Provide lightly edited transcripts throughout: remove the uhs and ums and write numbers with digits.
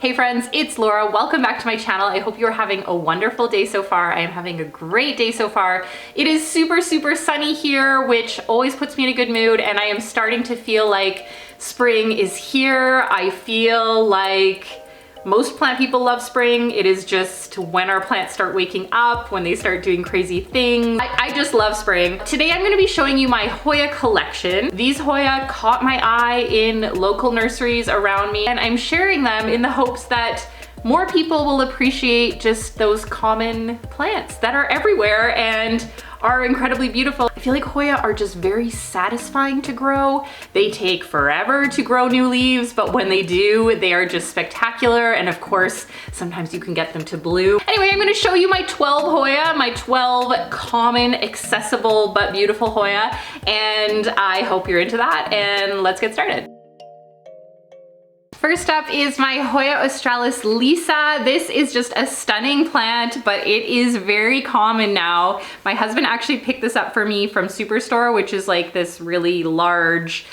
Hey friends, it's Laura. Welcome back to my channel. I hope you're having a wonderful day so far. I am having a great day so far. It is super sunny here, which always puts me in a good mood, and I am starting to feel like spring is here. I feel like most plant people love spring. It is just when our plants start waking up, when they start doing crazy things. I just love spring. Today I'm gonna be showing you my Hoya collection. These Hoya caught my eye in local nurseries around me, and I'm sharing them in the hopes that more people will appreciate just those common plants that are everywhere and are incredibly beautiful. I feel like Hoya are just very satisfying to grow. They take forever to grow new leaves, but when they do, they are just spectacular. And of course, sometimes you can get them to bloom. Anyway, I'm gonna show you my 12 Hoya, my 12 common, accessible, but beautiful Hoya. And I hope you're into that, and let's get started. First up is my Hoya australis Lisa. This is just a stunning plant, but it is very common now. My husband actually picked this up for me from Superstore, which is like this really large,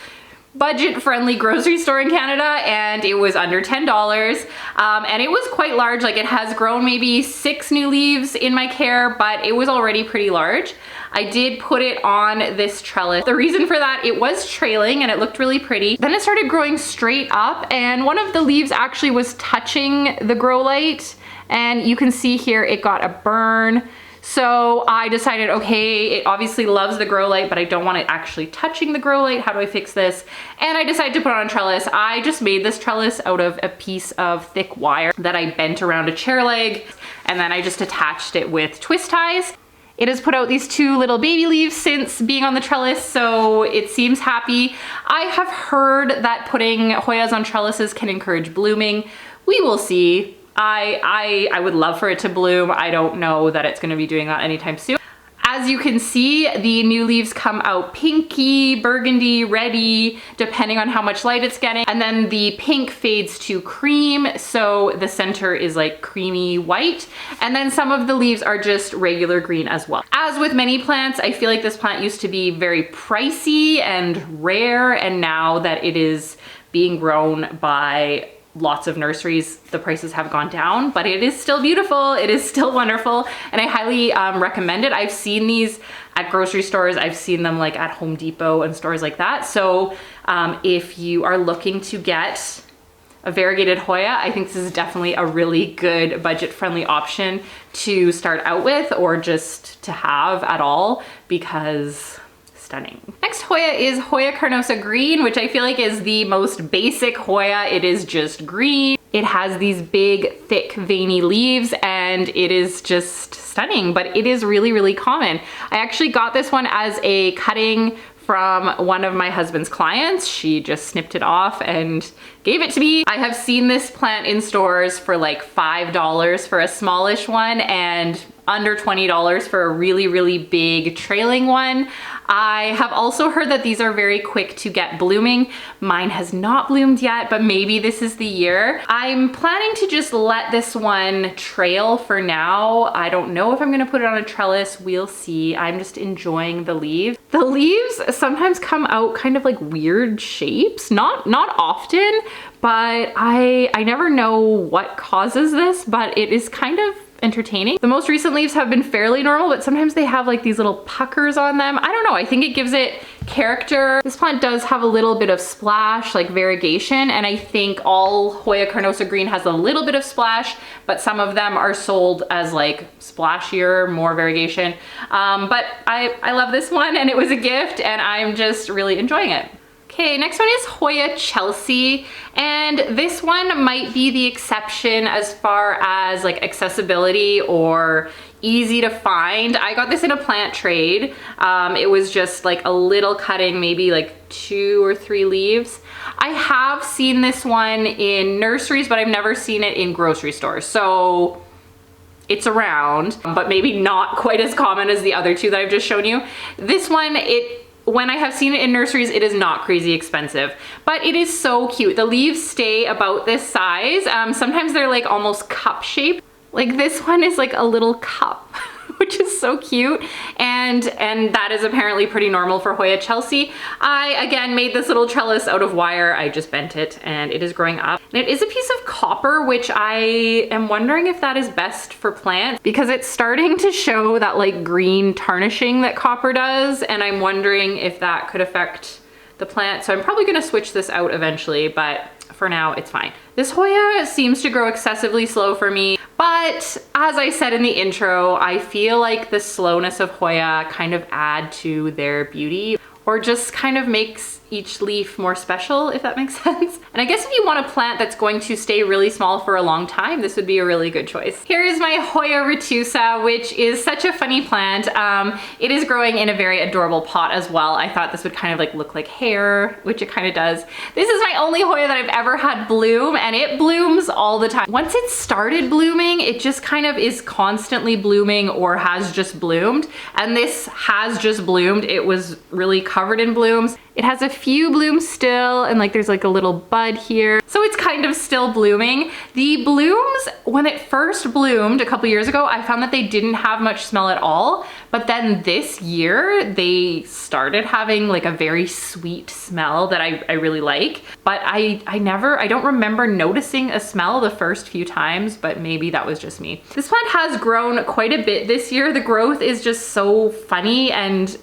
budget-friendly grocery store in Canada, and it was under $10. And it was quite large. Like, it has grown maybe 6 new leaves in my care, but it was already pretty large. I did put it on this trellis. The reason for that, it was trailing and it looked really pretty. Then it started growing straight up, and one of the leaves actually was touching the grow light, and you can see here it got a burn. So I decided, okay, it obviously loves the grow light, but I don't want it actually touching the grow light. How do I fix this? And I decided to put it on a trellis. I just made this trellis out of a piece of thick wire that I bent around a chair leg, and then I just attached it with twist ties. It has put out these 2 little baby leaves since being on the trellis, so it seems happy. I have heard that putting Hoyas on trellises can encourage blooming. We will see. I would love for it to bloom. I don't know that it's gonna be doing that anytime soon. As you can see, the new leaves come out pinky, burgundy, reddy, depending on how much light it's getting. And then the pink fades to cream, so the center is like creamy white. And then some of the leaves are just regular green as well. As with many plants, I feel like this plant used to be very pricey and rare, and now that it is being grown by lots of nurseries, the prices have gone down, but it is still beautiful. It is still wonderful, and I highly recommend it. I've seen these at grocery stores. I've seen them like at Home Depot and stores like that. So if you are looking to get a variegated Hoya, I think this is definitely a really good budget-friendly option to start out with, or just to have at all, because stunning. Next Hoya is Hoya carnosa green, which I feel like is the most basic Hoya. It is just green. It has these big, thick, veiny leaves, and it is just stunning, but it is really common. I actually got this one as a cutting from one of my husband's clients. She just snipped it off and gave it to me. I have seen this plant in stores for like $5 for a smallish one, and under $20 for a really big trailing one. I have also heard that these are very quick to get blooming. Mine has not bloomed yet, but maybe this is the year. I'm planning to just let this one trail for now. I don't know if I'm gonna put it on a trellis. We'll see. I'm just enjoying the leaves. The leaves sometimes come out kind of like weird shapes. Not often, but I never know what causes this, but it is kind of entertaining. The most recent leaves have been fairly normal, but sometimes they have like these little puckers on them. I don't know, I think it gives it character. This plant does have a little bit of splash, like variegation, and I think all Hoya carnosa green has a little bit of splash, but some of them are sold as like splashier, more variegation. But I love this one, and it was a gift, and I'm just really enjoying it. Okay, next one is Hoya Chelsea, and this one might be the exception as far as like accessibility or easy to find. I got this in a plant trade. It was just like a little cutting, maybe like 2 or 3 leaves. I have seen this one in nurseries, but I've never seen it in grocery stores. So it's around, but maybe not quite as common as the other 2 that I've just shown you. This one, when I have seen it in nurseries, it is not crazy expensive, but it is so cute. The leaves stay about this size. Sometimes they're like almost cup shaped. Like this one is like a little cup, which is so cute. And that is apparently pretty normal for Hoya Chelsea. I, again, made this little trellis out of wire. I just bent it and it is growing up. And it is a piece of copper, which I am wondering if that is best for plants because it's starting to show that like green tarnishing that copper does. And I'm wondering if that could affect the plant. So I'm probably gonna switch this out eventually, but for now it's fine. This Hoya seems to grow excessively slow for me, but as I said in the intro, I feel like the slowness of Hoya kind of add to their beauty or just kind of makes each leaf more special, if that makes sense. And I guess if you want a plant that's going to stay really small for a long time, this would be a really good choice. Here is my Hoya retusa, which is such a funny plant. It is growing in a very adorable pot as well. I thought this would kind of like look like hair, which it kind of does. This is my only Hoya that I've ever had bloom, and it blooms all the time. Once it started blooming, it just kind of is constantly blooming or has just bloomed. And this has just bloomed. It was really covered in blooms. It has a few blooms still, and like there's like a little bud here. So it's kind of still blooming. The blooms, when it first bloomed a couple years ago, I found that they didn't have much smell at all. But then this year, they started having like a very sweet smell that I really like. But I don't remember noticing a smell the first few times, but maybe that was just me. This plant has grown quite a bit this year. The growth is just so funny and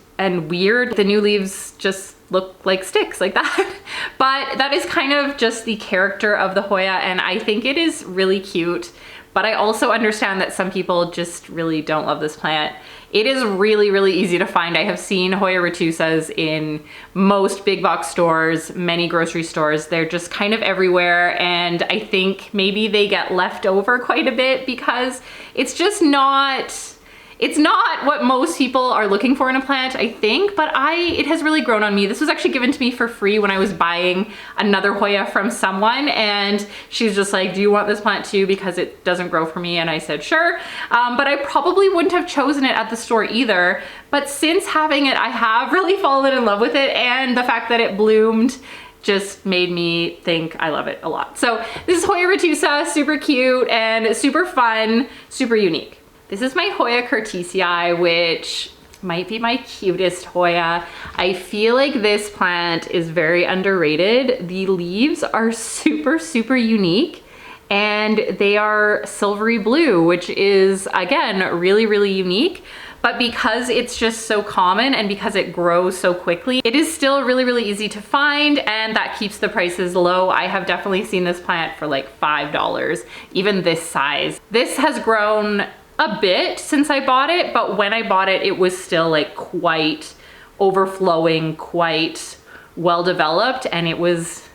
weird. The new leaves just look like sticks like that. But that is kind of just the character of the Hoya, and I think it is really cute. But I also understand that some people just really don't love this plant. It is really, really easy to find. I have seen Hoya retusas in most big box stores, many grocery stores. They're just kind of everywhere, and I think maybe they get left over quite a bit because it's just not, it's not what most people are looking for in a plant, I think, but it has really grown on me. This was actually given to me for free when I was buying another Hoya from someone, and she's just like, do you want this plant too? Because it doesn't grow for me. And I said, sure. But I probably wouldn't have chosen it at the store either. But since having it, I have really fallen in love with it, and the fact that it bloomed just made me think I love it a lot. So this is Hoya retusa, super cute and super fun, super unique. This is my Hoya curtisii, which might be my cutest Hoya. I feel like this plant is very underrated. The leaves are super, super unique, and they are silvery blue, which is, again, really, really unique. But because it's just so common and because it grows so quickly, it is still really, really easy to find, and that keeps the prices low. I have definitely seen this plant for like $5, even this size. This has grown a bit since I bought it, but when I bought it, it was still like quite overflowing, quite well developed, and it was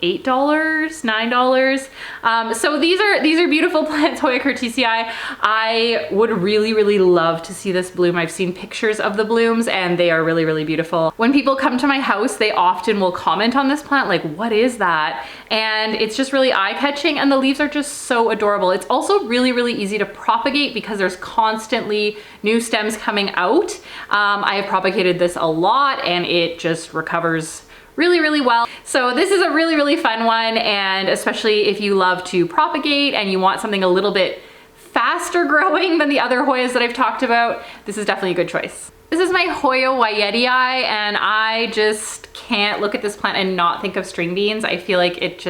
$8, $9. So these are beautiful plants, Hoya curtisii. I would really, really love to see this bloom. I've seen pictures of the blooms and they are really, really beautiful. When people come to my house, they often will comment on this plant, like, what is that? And it's just really eye-catching, and the leaves are just so adorable. It's also really, really easy to propagate because there's constantly new stems coming out. I have propagated this a lot and it just recovers really, really well. So this is a really, really fun one, and especially if you love to propagate and you want something a little bit faster growing than the other Hoyas that I've talked about, this is definitely a good choice. This is my Hoya Chelsea, and I just can't look at this plant and not think of string beans. I feel like it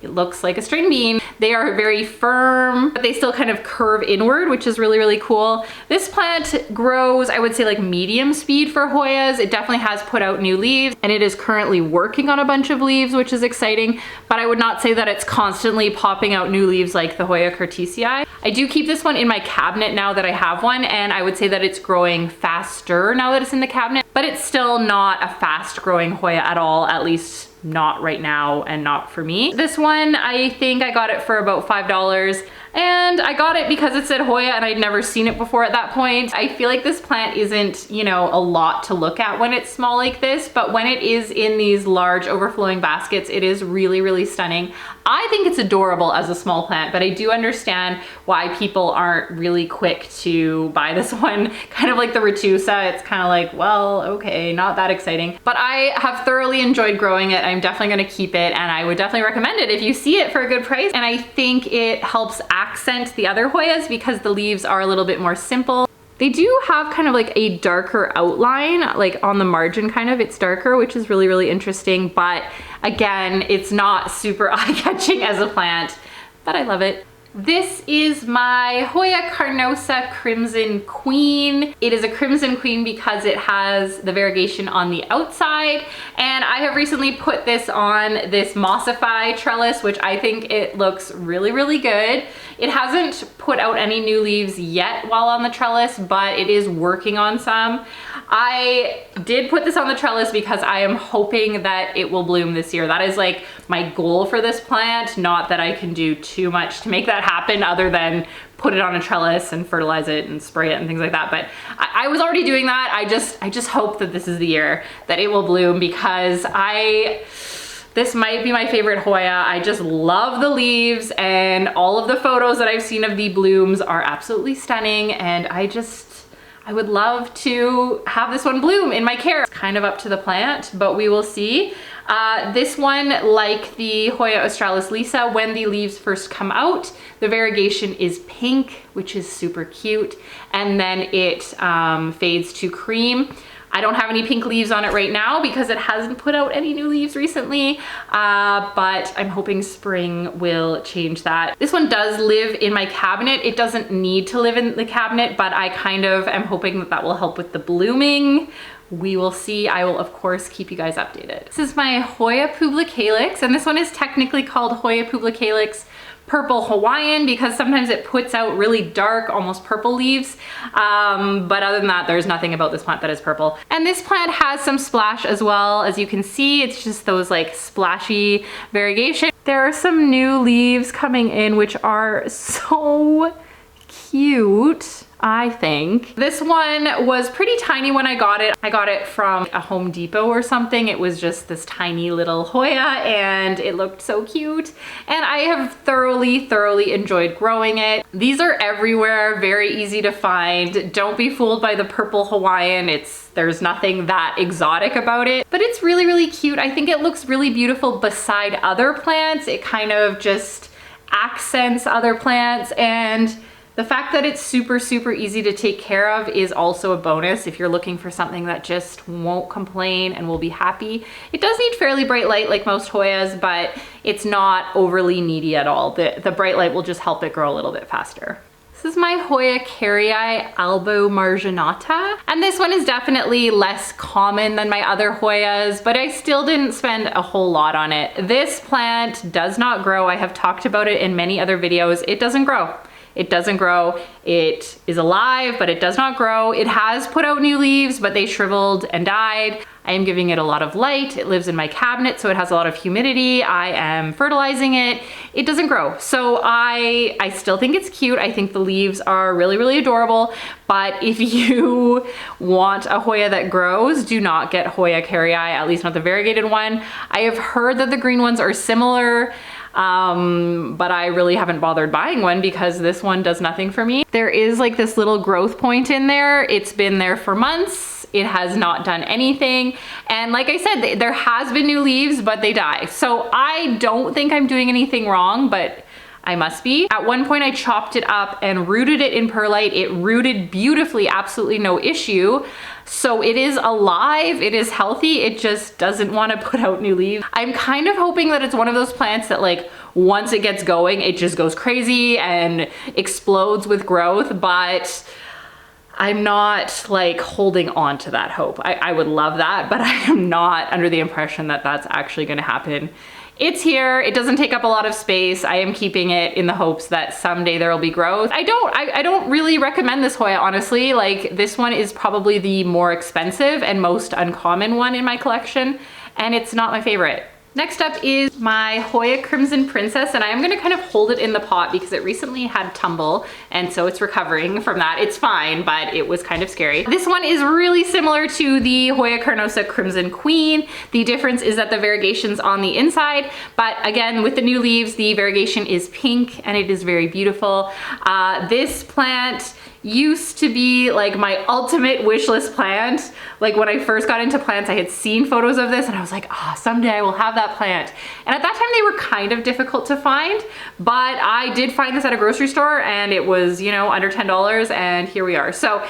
looks like a string bean. They are very firm, but they still kind of curve inward, which is really, really cool. This plant grows, I would say, like medium speed for Hoyas. It definitely has put out new leaves, and it is currently working on a bunch of leaves, which is exciting, but I would not say that it's constantly popping out new leaves like the Hoya curtisii. I do keep this one in my cabinet now that I have one, and I would say that it's growing faster now that it's in the cabinet, but it's still not a fast growing Hoya at all, at least not right now and not for me. This one, I think I got it for about $5, and I got it because it said Hoya and I'd never seen it before at that point. I feel like this plant isn't, you know, a lot to look at when it's small like this, but when it is in these large overflowing baskets, it is really, really stunning. I think it's adorable as a small plant, but I do understand why people aren't really quick to buy this one. Kind of like the retusa, it's kind of like, well, okay, not that exciting. But I have thoroughly enjoyed growing it. I'm definitely gonna keep it, and I would definitely recommend it if you see it for a good price. And I think it helps accent the other Hoyas because the leaves are a little bit more simple. They do have kind of like a darker outline, like on the margin kind of, it's darker, which is really, really interesting. But again, it's not super eye-catching as a plant, but I love it. This is my Hoya carnosa Crimson Queen. It is a Crimson Queen because it has the variegation on the outside, and I have recently put this on this mossify trellis, which I think it looks really, really good. It hasn't put out any new leaves yet while on the trellis, but it is working on some. I did put this on the trellis because I am hoping that it will bloom this year. That is like my goal for this plant, not that I can do too much to make that happen other than put it on a trellis and fertilize it and spray it and things like that. But I was already doing that. I just hope that this is the year that it will bloom, because this might be my favorite Hoya. I just love the leaves, and all of the photos that I've seen of the blooms are absolutely stunning, and I would love to have this one bloom in my care. It's kind of up to the plant, but we will see. This one, like the Hoya australis Lisa, when the leaves first come out, the variegation is pink, which is super cute, and then it fades to cream. I don't have any pink leaves on it right now because it hasn't put out any new leaves recently, but I'm hoping spring will change that. This one does live in my cabinet. It doesn't need to live in the cabinet, but I kind of am hoping that that will help with the blooming. We will see. I will, of course, keep you guys updated. This is my Hoya pubicalyx, and this one is technically called Hoya pubicalyx Purple Hawaiian because sometimes it puts out really dark, almost purple leaves. But other than that, there's nothing about this plant that is purple. And this plant has some splash as well. As you can see, it's just those like splashy variegation. There are some new leaves coming in, which are so cute, I think. This one was pretty tiny when I got it. I got it from a Home Depot or something. It was just this tiny little Hoya and it looked so cute. And I have thoroughly enjoyed growing it. These are everywhere, very easy to find. Don't be fooled by the purple Hawaiian. There's nothing that exotic about it, but it's really cute. I think it looks really beautiful beside other plants. It kind of just accents other plants, and the fact that it's super easy to take care of is also a bonus if you're looking for something that just won't complain and will be happy. It does need fairly bright light like most Hoyas, but it's not overly needy at all. The bright light will just help it grow a little bit faster. This is my Hoya kerrii Albo-marginata, and this one is definitely less common than my other Hoyas, but I still didn't spend a whole lot on it. This plant does not grow. I have talked about it in many other videos. It doesn't grow. It doesn't grow. It is alive, but it does not grow. It has put out new leaves, but they shriveled and died. I am giving it a lot of light. It lives in my cabinet, so it has a lot of humidity. I am fertilizing it. It doesn't grow. So I still think it's cute. I think the leaves are really adorable, but if you want a Hoya that grows, do not get Hoya kerrii, at least not the variegated one. I have heard that the green ones are similar, but I really haven't bothered buying one because this one does nothing for me. There is like this little growth point in there. It's been there for months. It has not done anything. And like I said, there has been new leaves, but they die. So I don't think I'm doing anything wrong, but I must be. At one point I chopped it up and rooted it in perlite. It rooted beautifully, absolutely no issue. So it is alive, it is healthy, it just doesn't want to put out new leaves. I'm kind of hoping that it's one of those plants that like once it gets going, it just goes crazy and explodes with growth, but I'm not like holding on to that hope. I would love that, but I am not under the impression that that's actually going to happen. It's here, it doesn't take up a lot of space. I am keeping it in the hopes that someday there will be growth. I don't really recommend this Hoya, honestly. Like, this one is probably the more expensive and most uncommon one in my collection, and it's not my favorite. Next up is my Hoya Crimson Princess, and I am gonna kind of hold it in the pot because it recently had tumble, and so it's recovering from that. It's fine, but it was kind of scary. This one is really similar to the Hoya carnosa Crimson Queen. The difference is that the variegation's on the inside, but again, with the new leaves, the variegation is pink, and it is very beautiful. This plant used to be like my ultimate wish list plant. Like when I first got into plants, I had seen photos of this and I was like, ah, someday I will have that plant. And at that time they were kind of difficult to find, but I did find this at a grocery store and it was, you know, under $10, and here we are. So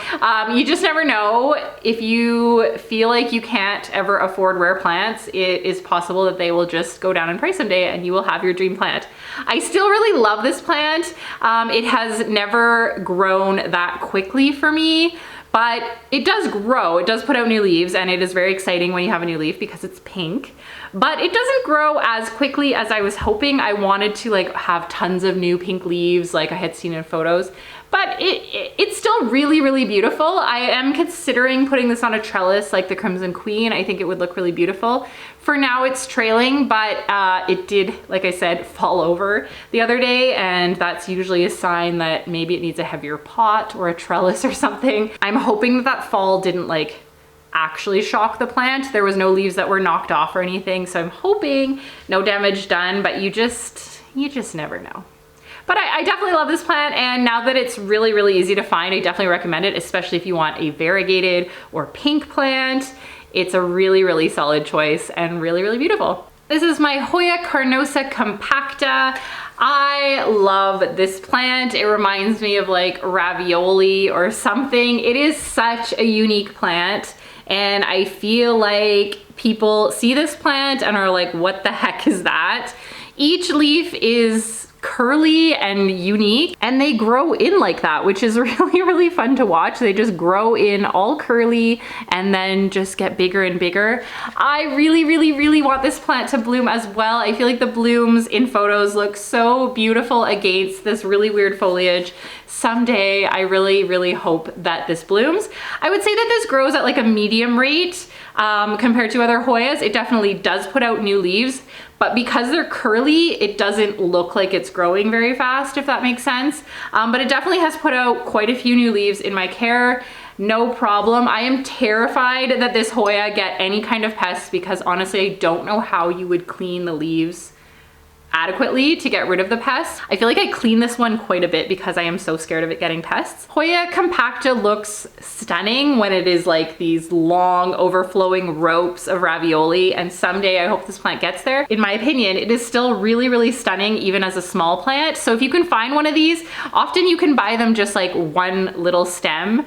you just never know. If you feel like you can't ever afford rare plants, it is possible that they will just go down in price someday and you will have your dream plant. I still really love this plant. It has never grown that quickly for me, but it does grow. It does put out new leaves, and it is very exciting when you have a new leaf because it's pink, but it doesn't grow as quickly as I was hoping. I wanted to like have tons of new pink leaves like I had seen in photos, but it's still really, really beautiful. I am considering putting this on a trellis like the Crimson Queen. I think it would look really beautiful. For now it's trailing, but it did, like I said, fall over the other day, and that's usually a sign that maybe it needs a heavier pot or a trellis or something. I'm hoping that that fall didn't like actually shock the plant. There was no leaves that were knocked off or anything, so I'm hoping no damage done, but you just never know. But I definitely love this plant, and now that it's really, really easy to find, I definitely recommend it, especially if you want a variegated or pink plant. It's a really, really solid choice and really, really beautiful. This is my Hoya carnosa compacta. I love this plant. It reminds me of like ravioli or something. It is such a unique plant, and I feel like people see this plant and are like, what the heck is that? Each leaf is curly and unique, and they grow in like that, which is really, really fun to watch. They just grow in all curly and then just get bigger and bigger. I really, really, really want this plant to bloom as well. I feel like the blooms in photos look so beautiful against this really weird foliage. Someday I really, really hope that this blooms. I would say that this grows at like a medium rate compared to other Hoyas. It definitely does put out new leaves, but because they're curly, it doesn't look like it's growing very fast, if that makes sense. But it definitely has put out quite a few new leaves in my care. No problem. I am terrified that this Hoya get any kind of pests, because honestly, I don't know how you would clean the leaves adequately to get rid of the pests. I feel like I clean this one quite a bit because I am so scared of it getting pests. Hoya compacta looks stunning when it is like these long overflowing ropes of ravioli, and someday I hope this plant gets there. In my opinion, it is still really, really stunning even as a small plant. So if you can find one of these, often you can buy them just like one little stem.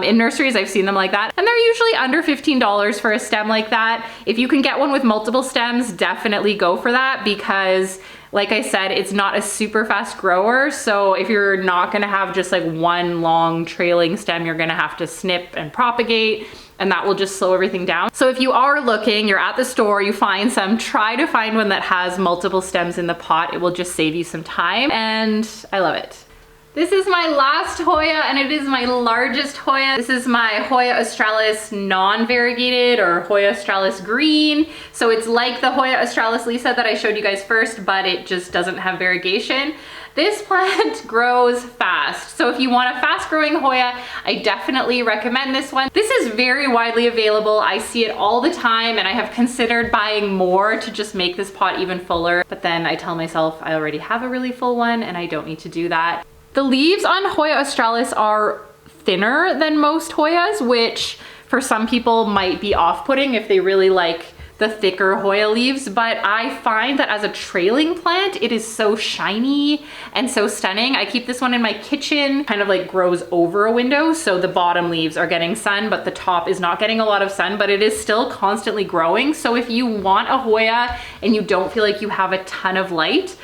In nurseries I've seen them like that, and they're usually under $15 for a stem like that. If you can get one with multiple stems, definitely go for that, because like I said, it's not a super fast grower. So if you're not gonna have just like one long trailing stem, you're gonna have to snip and propagate, and that will just slow everything down. So if you are looking, you're at the store, you find some, try to find one that has multiple stems in the pot. It will just save you some time, and I love it. This is my last Hoya, and it is my largest Hoya. This is my Hoya australis non-variegated, or Hoya australis green. So it's like the Hoya australis Lisa that I showed you guys first, but it just doesn't have variegation. This plant grows fast. So if you want a fast growing Hoya, I definitely recommend this one. This is very widely available. I see it all the time, and I have considered buying more to just make this pot even fuller. But then I tell myself I already have a really full one and I don't need to do that. The leaves on Hoya australis are thinner than most Hoyas, which for some people might be off-putting if they really like the thicker Hoya leaves, but I find that as a trailing plant, it is so shiny and so stunning. I keep this one in my kitchen, kind of like grows over a window, so the bottom leaves are getting sun, but the top is not getting a lot of sun, but it is still constantly growing. So if you want a Hoya and you don't feel like you have a ton of light,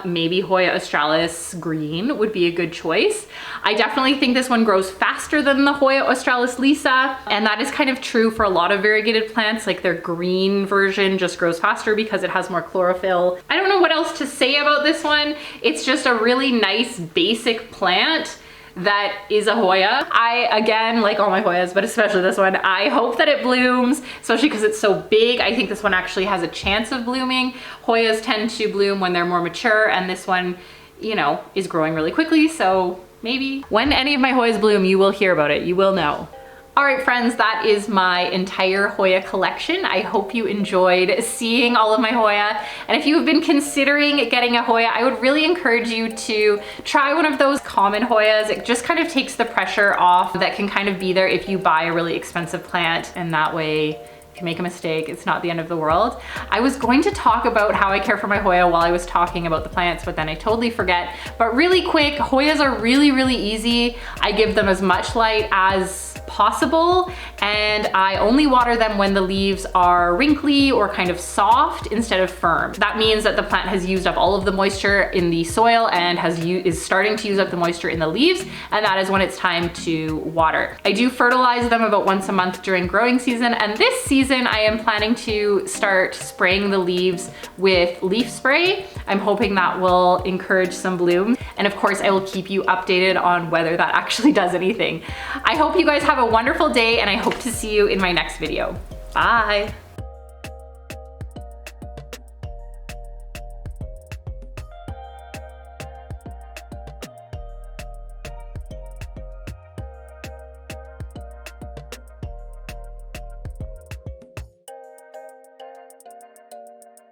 maybe Hoya australis green would be a good choice. I definitely think this one grows faster than the Hoya australis Lisa, and that is kind of true for a lot of variegated plants. Like their green version just grows faster because it has more chlorophyll. I don't know what else to say about this one. It's just a really nice basic plant that is a Hoya. I, again, like all my Hoyas, but especially this one, I hope that it blooms, especially because it's so big. I think this one actually has a chance of blooming. Hoyas tend to bloom when they're more mature, and this one, you know, is growing really quickly, so maybe when any of my Hoyas bloom, you will hear about it. You will know. All right, friends, that is my entire Hoya collection. I hope you enjoyed seeing all of my Hoya. And if you have been considering getting a Hoya, I would really encourage you to try one of those common Hoyas. It just kind of takes the pressure off that can kind of be there if you buy a really expensive plant, and that way, if you make a mistake, it's not the end of the world. I was going to talk about how I care for my Hoya while I was talking about the plants, but then I totally forget. But really quick, Hoyas are really, really easy. I give them as much light as possible, and I only water them when the leaves are wrinkly or kind of soft instead of firm. That means that the plant has used up all of the moisture in the soil and is starting to use up the moisture in the leaves, and that is when it's time to water. I do fertilize them about once a month during growing season, and this season I am planning to start spraying the leaves with leaf spray. I'm hoping that will encourage some bloom, and of course I will keep you updated on whether that actually does anything. I hope you guys have a wonderful day, and I hope to see you in my next video. Bye.